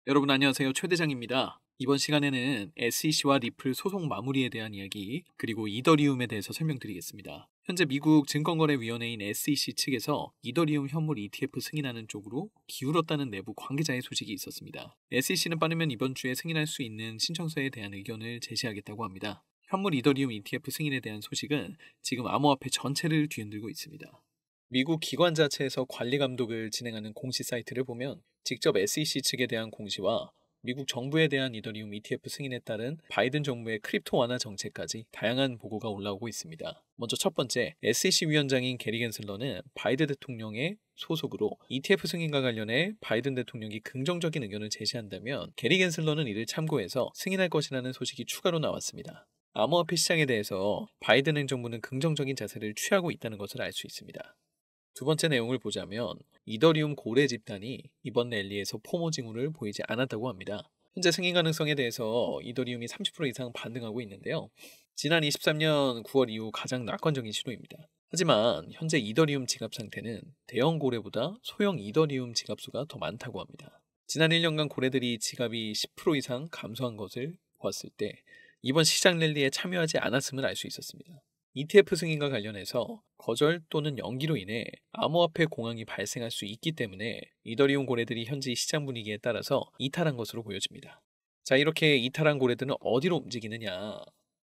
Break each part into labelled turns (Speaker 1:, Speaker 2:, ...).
Speaker 1: 여러분 안녕하세요. 최 대장입니다. 이번 시간에는 SEC와 리플 소송 마무리에 대한 이야기, 그리고 이더리움에 대해서 설명드리겠습니다. 현재 미국 증권거래위원회인 SEC 측에서 이더리움 현물 ETF 승인하는 쪽으로 기울었다는 내부 관계자의 소식이 있었습니다. SEC는 빠르면 이번 주에 승인할 수 있는 신청서에 대한 의견을 제시하겠다고 합니다. 현물 이더리움 ETF 승인에 대한 소식은 지금 암호화폐 전체를 뒤흔들고 있습니다. 미국 기관 자체에서 관리 감독을 진행하는 공시 사이트를 보면 직접 SEC 측에 대한 공시와 미국 정부에 대한 이더리움 ETF 승인에 따른 바이든 정부의 크립토 완화 정책까지 다양한 보고가 올라오고 있습니다. 먼저 첫 번째, SEC 위원장인 게리 겐슬러는 바이든 대통령의 소속으로 ETF 승인과 관련해 바이든 대통령이 긍정적인 의견을 제시한다면 게리 겐슬러는 이를 참고해서 승인할 것이라는 소식이 추가로 나왔습니다. 암호화폐 시장에 대해서 바이든 행정부는 긍정적인 자세를 취하고 있다는 것을 알 수 있습니다. 두 번째 내용을 보자면 이더리움 고래 집단이 이번 랠리에서 포모 징후를 보이지 않았다고 합니다. 현재 승인 가능성에 대해서 이더리움이 30% 이상 반등하고 있는데요. 지난 23년 9월 이후 가장 낙관적인 신호입니다. 하지만 현재 이더리움 지갑 상태는 대형 고래보다 소형 이더리움 지갑 수가 더 많다고 합니다. 지난 1년간 고래들이 지갑이 10% 이상 감소한 것을 보았을 때 이번 시장 랠리에 참여하지 않았음을 알 수 있었습니다. ETF 승인과 관련해서 거절 또는 연기로 인해 암호화폐 공황이 발생할 수 있기 때문에 이더리움 고래들이 현재 시장 분위기에 따라서 이탈한 것으로 보여집니다. 자, 이렇게 이탈한 고래들은 어디로 움직이느냐?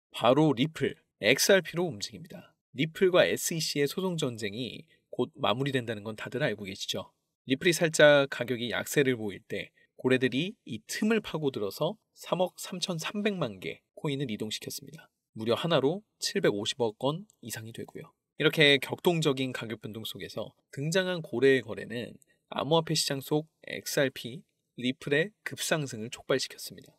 Speaker 1: 바로 리플, XRP로 움직입니다. 리플과 SEC의 소송 전쟁이 곧 마무리된다는 건 다들 알고 계시죠? 리플이 살짝 가격이 약세를 보일 때 고래들이 이 틈을 파고들어서 3억 3,300만 개 코인을 이동시켰습니다. 무려 하나로 750억 원 이상이 되고요. 이렇게 격동적인 가격 변동 속에서 등장한 고래의 거래는 암호화폐 시장 속 XRP, 리플의 급상승을 촉발시켰습니다.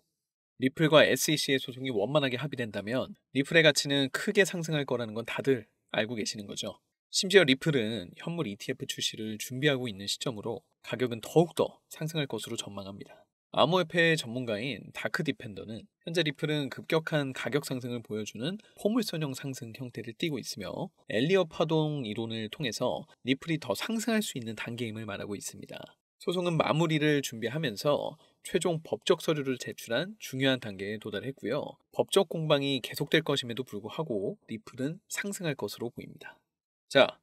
Speaker 1: 리플과 SEC의 소송이 원만하게 합의된다면 리플의 가치는 크게 상승할 거라는 건 다들 알고 계시는 거죠. 심지어 리플은 현물 ETF 출시를 준비하고 있는 시점으로 가격은 더욱더 상승할 것으로 전망합니다. 암호화폐 전문가인 다크 디펜더는 현재 리플은 급격한 가격 상승을 보여주는 포물선형 상승 형태를 띠고 있으며 엘리엇 파동 이론을 통해서 리플이 더 상승할 수 있는 단계임을 말하고 있습니다. 소송은 마무리를 준비하면서 최종 법적 서류를 제출한 중요한 단계에 도달했고요. 법적 공방이 계속될 것임에도 불구하고 리플은 상승할 것으로 보입니다. 자,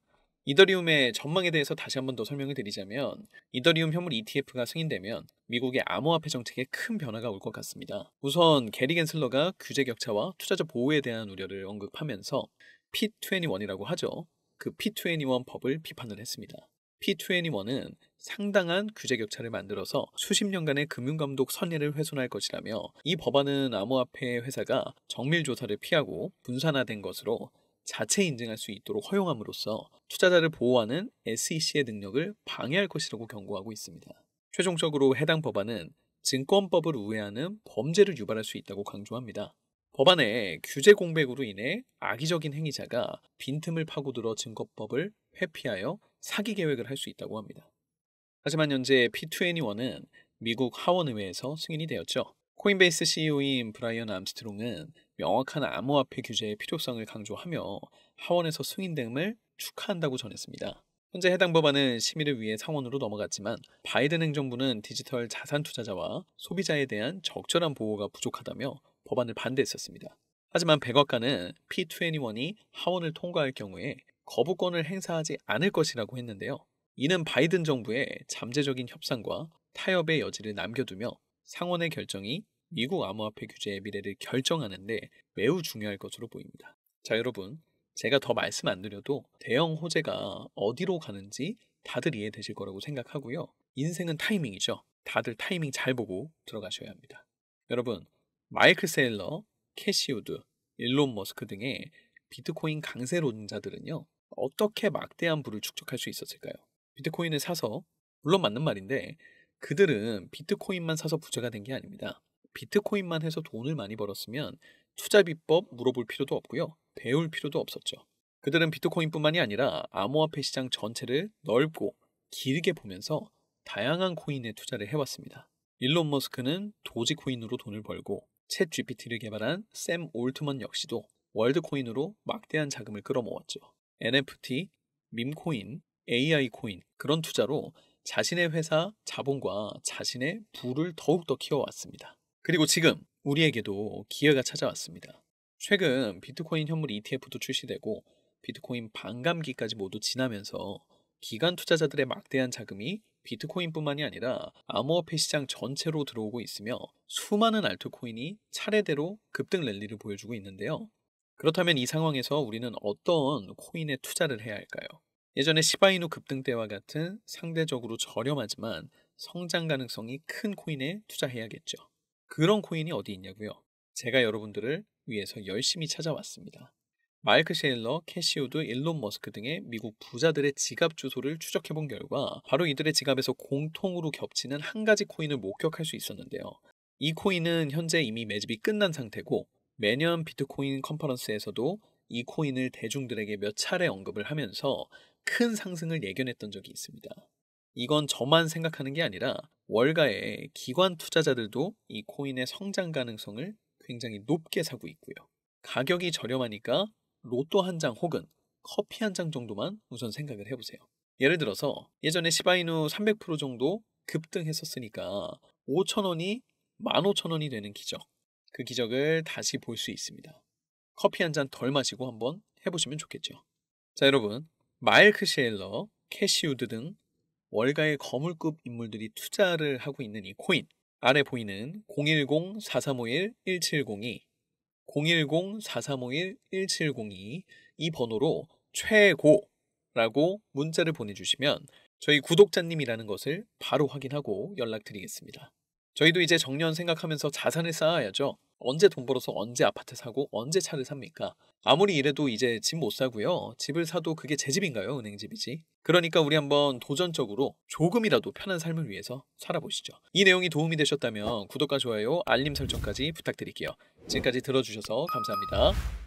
Speaker 1: 이더리움의 전망에 대해서 다시 한번 더 설명을 드리자면 이더리움 현물 ETF가 승인되면 미국의 암호화폐 정책에 큰 변화가 올 것 같습니다. 우선 게리 겐슬러가 규제 격차와 투자자 보호에 대한 우려를 언급하면서 P21이라고 하죠. 그 P21 법을 비판을 했습니다. P21은 상당한 규제 격차를 만들어서 수십 년간의 금융감독 선례를 훼손할 것이라며 이 법안은 암호화폐 회사가 정밀 조사를 피하고 분산화된 것으로 자체 인증할 수 있도록 허용함으로써 투자자를 보호하는 SEC의 능력을 방해할 것이라고 경고하고 있습니다. 최종적으로 해당 법안은 증권법을 우회하는 범죄를 유발할 수 있다고 강조합니다. 법안의 규제 공백으로 인해 악의적인 행위자가 빈틈을 파고들어 증권법을 회피하여 사기 계획을 할 수 있다고 합니다. 하지만 현재 P21은 미국 하원의회에서 승인이 되었죠. 코인베이스 CEO인 브라이언 암스트롱은 명확한 암호화폐 규제의 필요성을 강조하며 하원에서 승인됨을 축하한다고 전했습니다. 현재 해당 법안은 심의를 위해 상원으로 넘어갔지만 바이든 행정부는 디지털 자산 투자자와 소비자에 대한 적절한 보호가 부족하다며 법안을 반대했었습니다. 하지만 백악관은 P21이 하원을 통과할 경우에 거부권을 행사하지 않을 것이라고 했는데요. 이는 바이든 정부의 잠재적인 협상과 타협의 여지를 남겨두며 상원의 결정이 미국 암호화폐 규제의 미래를 결정하는데 매우 중요할 것으로 보입니다. 자, 여러분, 제가 더 말씀 안 드려도 대형 호재가 어디로 가는지 다들 이해되실 거라고 생각하고요. 인생은 타이밍이죠. 다들 타이밍 잘 보고 들어가셔야 합니다. 여러분, 마이클 세일러, 캐시 우드, 일론 머스크 등의 비트코인 강세론자들은요, 어떻게 막대한 부를 축적할 수 있었을까요? 비트코인을 사서, 물론 맞는 말인데 그들은 비트코인만 사서 부자가 된 게 아닙니다. 비트코인만 해서 돈을 많이 벌었으면 투자 비법 물어볼 필요도 없고요. 배울 필요도 없었죠. 그들은 비트코인뿐만이 아니라 암호화폐 시장 전체를 넓고 길게 보면서 다양한 코인에 투자를 해왔습니다. 일론 머스크는 도지코인으로 돈을 벌고 챗 GPT를 개발한 샘 올트먼 역시도 월드코인으로 막대한 자금을 끌어모았죠. NFT, 밈코인, AI 코인 그런 투자로 자신의 회사 자본과 자신의 부를 더욱더 키워왔습니다. 그리고 지금 우리에게도 기회가 찾아왔습니다. 최근 비트코인 현물 ETF도 출시되고 비트코인 반감기까지 모두 지나면서 기관 투자자들의 막대한 자금이 비트코인뿐만이 아니라 암호화폐 시장 전체로 들어오고 있으며 수많은 알트코인이 차례대로 급등 랠리를 보여주고 있는데요. 그렇다면 이 상황에서 우리는 어떤 코인에 투자를 해야 할까요? 예전에 시바이누 급등 때와 같은 상대적으로 저렴하지만 성장 가능성이 큰 코인에 투자해야겠죠. 그런 코인이 어디 있냐고요? 제가 여러분들을 위해서 열심히 찾아왔습니다. 마이크 셰일러, 캐시우드, 일론 머스크 등의 미국 부자들의 지갑 주소를 추적해본 결과 바로 이들의 지갑에서 공통으로 겹치는 한 가지 코인을 목격할 수 있었는데요. 이 코인은 현재 이미 매집이 끝난 상태고 매년 비트코인 컨퍼런스에서도 이 코인을 대중들에게 몇 차례 언급을 하면서 큰 상승을 예견했던 적이 있습니다. 이건 저만 생각하는 게 아니라 월가의 기관 투자자들도 이 코인의 성장 가능성을 굉장히 높게 사고 있고요. 가격이 저렴하니까 로또 한 장 혹은 커피 한 장 정도만 우선 생각을 해보세요. 예를 들어서 예전에 시바이누 300% 정도 급등했었으니까 5,000원이 15,000원이 되는 기적. 그 기적을 다시 볼 수 있습니다. 커피 한 잔 덜 마시고 한번 해보시면 좋겠죠. 자, 여러분, 마일크 셰일러, 캐시우드 등 월가의 거물급 인물들이 투자를 하고 있는 이 코인, 아래 보이는 010-4351-1702 010-4351-1702 이 번호로 최고라고 문자를 보내주시면 저희 구독자님이라는 것을 바로 확인하고 연락드리겠습니다. 저희도 이제 정년 생각하면서 자산을 쌓아야죠. 언제 돈 벌어서 언제 아파트 사고 언제 차를 삽니까? 아무리 이래도 이제 집 못 사고요. 집을 사도 그게 제 집인가요? 은행집이지. 그러니까 우리 한번 도전적으로 조금이라도 편한 삶을 위해서 살아보시죠. 이 내용이 도움이 되셨다면 구독과 좋아요, 알림 설정까지 부탁드릴게요. 지금까지 들어주셔서 감사합니다.